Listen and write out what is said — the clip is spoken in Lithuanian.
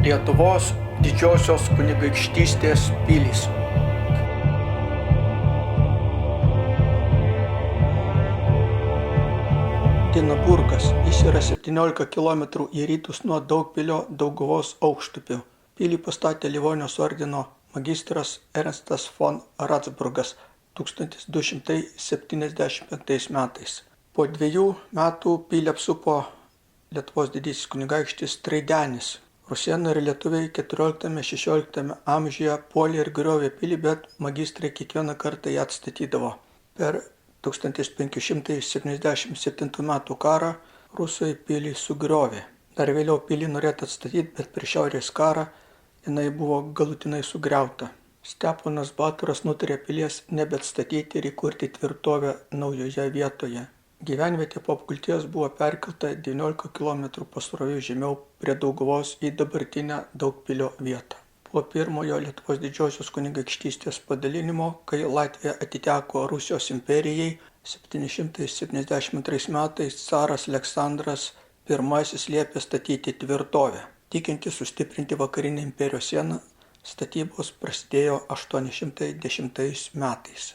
Lietuvos didžiosios kunigaikštystės pilys. Dinaburgas. Jis yra 17 km į rytus nuo Daugpilio Dauguvos aukštupių. Pilį pastatė Livonijos ordino magistras Ernstas von Ratsburgas 1275 metais. Po 2 metų pilį apsupo Lietuvos didysis kunigaikštis Traidenis. Rusėnai ir lietuviai 14–16 amžiuje puolė ir griovė pilį, bet magistrai kiekvieną kartą ją atstatydavo. Per 1577 metų karą rusai pilį sugriovė. Dar vėliau pilį norėtų atstatyti, bet per Šiaurės karą jinai buvo galutinai sugriauta. Steponas Batoras nutarė pilies nebeatstatyti ir įkurti tvirtovę naujoje vietoje. Gyvenvietė po apgulties buvo perkelta 19 km pasroviui žemiau prie Dauguvos į dabartinę Daugpilio vietą. Po pirmojo Lietuvos didžiosios kunigaikštystės padalinimo, kai Latvija atiteko Rusijos imperijai, 772 metais caras Aleksandras I liepė statyti tvirtovę. Tikintis sustiprinti vakarinę imperijos sieną, statybos prasidėjo 810 metais.